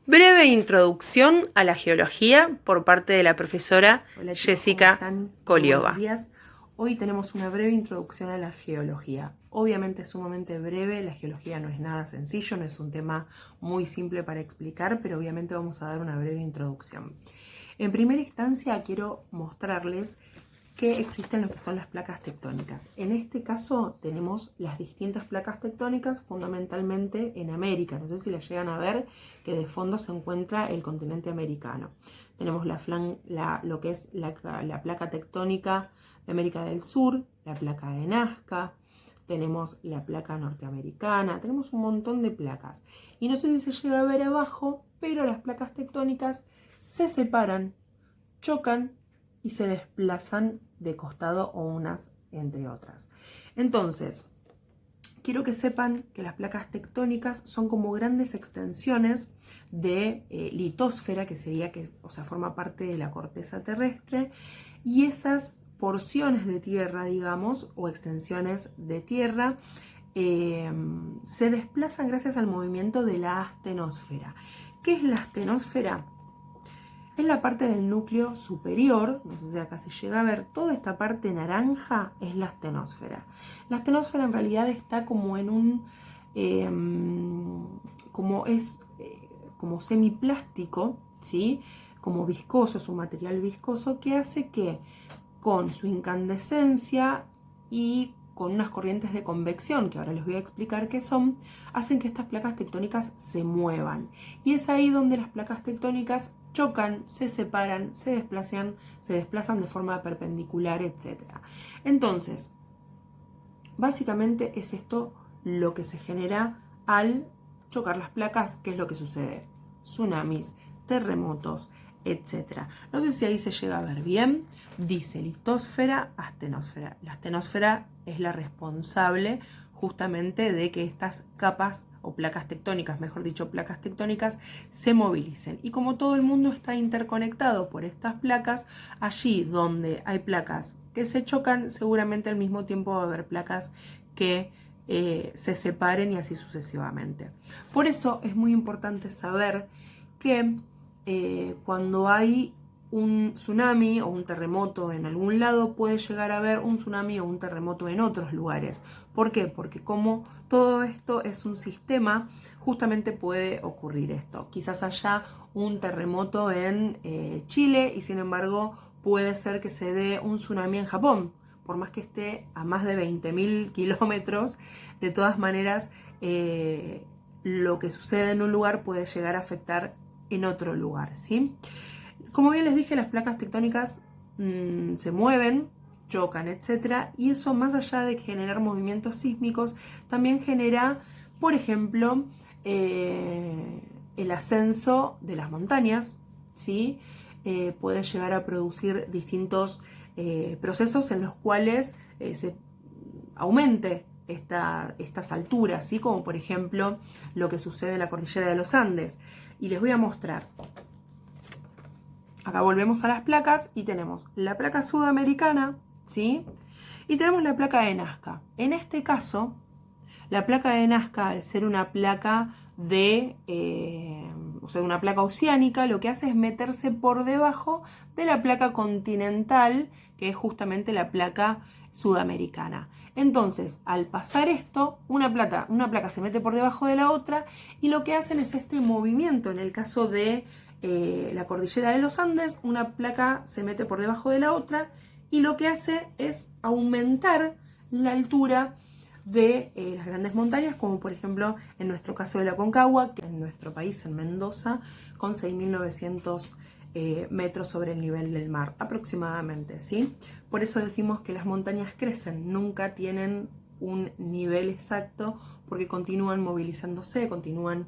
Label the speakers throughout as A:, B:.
A: Breve introducción a la geología por parte de la profesora
B: Hola chicos,
A: Jessica
B: ¿cómo están?
A: Koliova.
B: Buenos días. Hoy tenemos una breve introducción a la geología. Obviamente es sumamente breve, la geología no es nada sencillo, no es un tema muy simple para explicar, pero obviamente vamos a dar una breve introducción. En primera instancia quiero mostrarles que existen lo que son las placas tectónicas. En este caso tenemos las distintas placas tectónicas fundamentalmente en América. No sé si las llegan a ver, que de fondo se encuentra el continente americano. Tenemos lo que es la placa tectónica de América del Sur, la placa de Nazca, tenemos la placa norteamericana, tenemos un montón de placas. Y no sé si se llega a ver abajo, pero las placas tectónicas se separan, chocan y se desplazan de costado o unas entre otras. Entonces, quiero que sepan que las placas tectónicas son como grandes extensiones de litosfera, que sería forma parte de la corteza terrestre, y esas porciones de tierra, digamos, o extensiones de tierra, se desplazan gracias al movimiento de la astenosfera. ¿Qué es la astenosfera? Es la parte del núcleo superior, no sé si acá se llega a ver, toda esta parte naranja es la astenosfera. La astenosfera en realidad está como en un, como semiplástico, ¿sí? Como viscoso, es un material viscoso que hace que con su incandescencia y con unas corrientes de convección, que ahora les voy a explicar qué son, hacen que estas placas tectónicas se muevan. Y es ahí donde las placas tectónicas chocan, se separan, se desplazan de forma perpendicular, etc. Entonces, básicamente es esto lo que se genera al chocar las placas. ¿Qué es lo que sucede? Tsunamis, terremotos, etc. No sé si ahí se llega a ver bien. Dice litosfera, astenosfera. La astenosfera es la responsable justamente de que estas capas o placas tectónicas, mejor dicho, placas tectónicas, se movilicen. Y como todo el mundo está interconectado por estas placas, allí donde hay placas que se chocan, seguramente al mismo tiempo va a haber placas que se separen y así sucesivamente. Por eso es muy importante saber que cuando hay un tsunami o un terremoto en algún lado, puede llegar a haber un tsunami o un terremoto en otros lugares. ¿Por qué? Porque como todo esto es un sistema, justamente puede ocurrir esto. Quizás haya un terremoto en Chile y sin embargo puede ser que se dé un tsunami en Japón. Por más que esté a más de 20.000 kilómetros, de todas maneras lo que sucede en un lugar puede llegar a afectar en otro lugar, ¿sí? Como bien les dije, las placas tectónicas se mueven, chocan, etc. Y eso, más allá de generar movimientos sísmicos, también genera, por ejemplo, el ascenso de las montañas, ¿sí? Puede llegar a producir distintos procesos en los cuales se aumente estas alturas, ¿sí? Como por ejemplo lo que sucede en la cordillera de los Andes. Y les voy a mostrar. Acá volvemos a las placas y tenemos la placa sudamericana, ¿sí? Y tenemos la placa de Nazca. En este caso, la placa de Nazca, al ser una placa una placa oceánica, lo que hace es meterse por debajo de la placa continental, que es justamente la placa sudamericana. Entonces, al pasar esto, una placa se mete por debajo de la otra y lo que hacen es este movimiento. En el caso de la cordillera de los Andes, una placa se mete por debajo de la otra y lo que hace es aumentar la altura de las grandes montañas, como por ejemplo en nuestro caso de la Concagua, que en nuestro país, en Mendoza, con 6.900 metros sobre el nivel del mar aproximadamente, ¿sí? Por eso decimos que las montañas crecen, nunca tienen un nivel exacto porque continúan movilizándose, continúan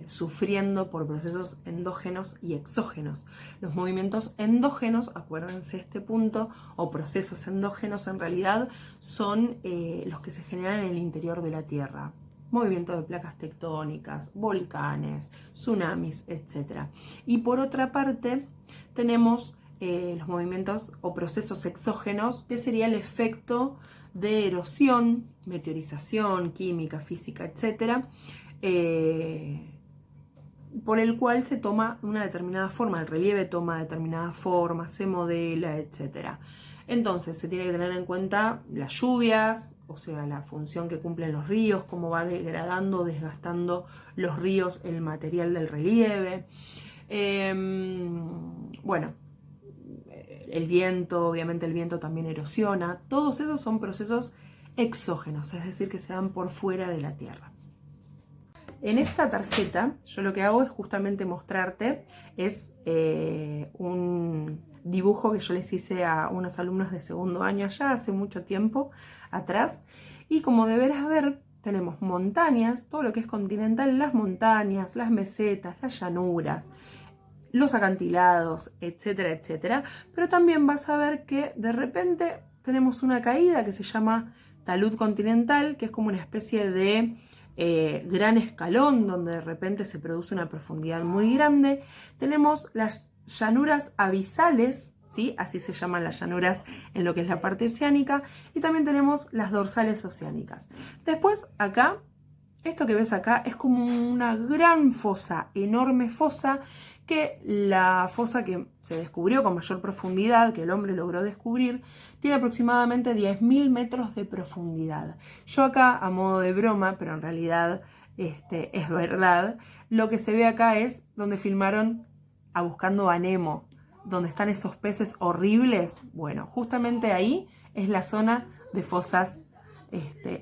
B: sufriendo por procesos endógenos y exógenos. Los movimientos endógenos, acuérdense este punto, o procesos endógenos en realidad son los que se generan en el interior de la Tierra. Movimiento de placas tectónicas, volcanes, tsunamis, etc. Y por otra parte tenemos los movimientos o procesos exógenos, que sería el efecto de erosión, meteorización, química, física, etc., por el cual se toma una determinada forma, el relieve toma determinada forma, se modela, etc. Entonces se tiene que tener en cuenta las lluvias, o sea, la función que cumplen los ríos, cómo va degradando, desgastando los ríos el material del relieve. Bueno, el viento, obviamente el viento también erosiona. Todos esos son procesos exógenos, es decir, que se dan por fuera de la Tierra. En esta tarjeta yo lo que hago es justamente mostrarte, es un dibujo que yo les hice a unos alumnos de segundo año allá hace mucho tiempo atrás, y como deberás ver tenemos montañas, todo lo que es continental, las montañas, las mesetas, las llanuras, los acantilados, etcétera, etcétera, pero también vas a ver que de repente tenemos una caída que se llama talud continental, que es como una especie de gran escalón donde de repente se produce una profundidad muy grande. Tenemos las llanuras abisales, ¿sí? Así se llaman las llanuras en lo que es la parte oceánica, y también tenemos las dorsales oceánicas. Después acá, esto que ves acá es como una gran fosa, enorme fosa, que la fosa que se descubrió con mayor profundidad, que el hombre logró descubrir, tiene aproximadamente 10.000 metros de profundidad. Yo acá, a modo de broma, pero en realidad es verdad, lo que se ve acá es donde filmaron a Buscando a Nemo, donde están esos peces horribles. Bueno, justamente ahí es la zona de fosas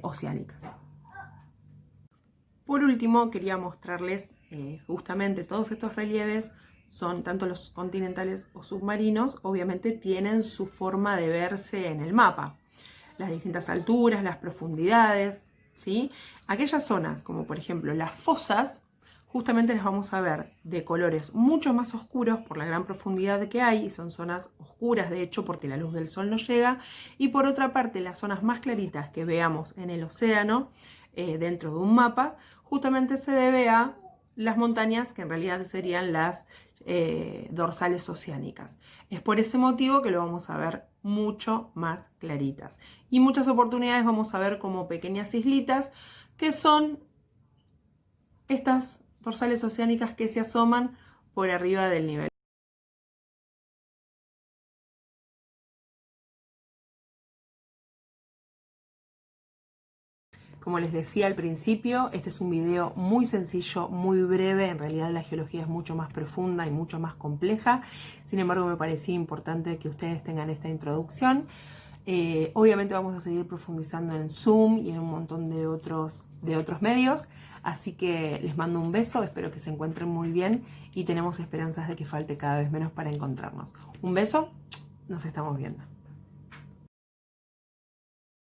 B: oceánicas. Por último, quería mostrarles justamente todos estos relieves, son tanto los continentales o submarinos, obviamente tienen su forma de verse en el mapa. Las distintas alturas, las profundidades, ¿sí? Aquellas zonas, como por ejemplo las fosas, justamente las vamos a ver de colores mucho más oscuros por la gran profundidad que hay, y son zonas oscuras de hecho porque la luz del sol no llega, y por otra parte las zonas más claritas que veamos en el océano, dentro de un mapa, justamente se debe a las montañas, que en realidad serían las dorsales oceánicas. Es por ese motivo que lo vamos a ver mucho más claritas. Y muchas oportunidades vamos a ver como pequeñas islitas, que son estas dorsales oceánicas que se asoman por arriba del nivel. Como les decía al principio, este es un video muy sencillo, muy breve. En realidad la geología es mucho más profunda y mucho más compleja. Sin embargo, me parecía importante que ustedes tengan esta introducción. Obviamente vamos a seguir profundizando en Zoom y en un montón de otros medios. Así que les mando un beso, espero que se encuentren muy bien y tenemos esperanzas de que falte cada vez menos para encontrarnos. Un beso, nos estamos viendo.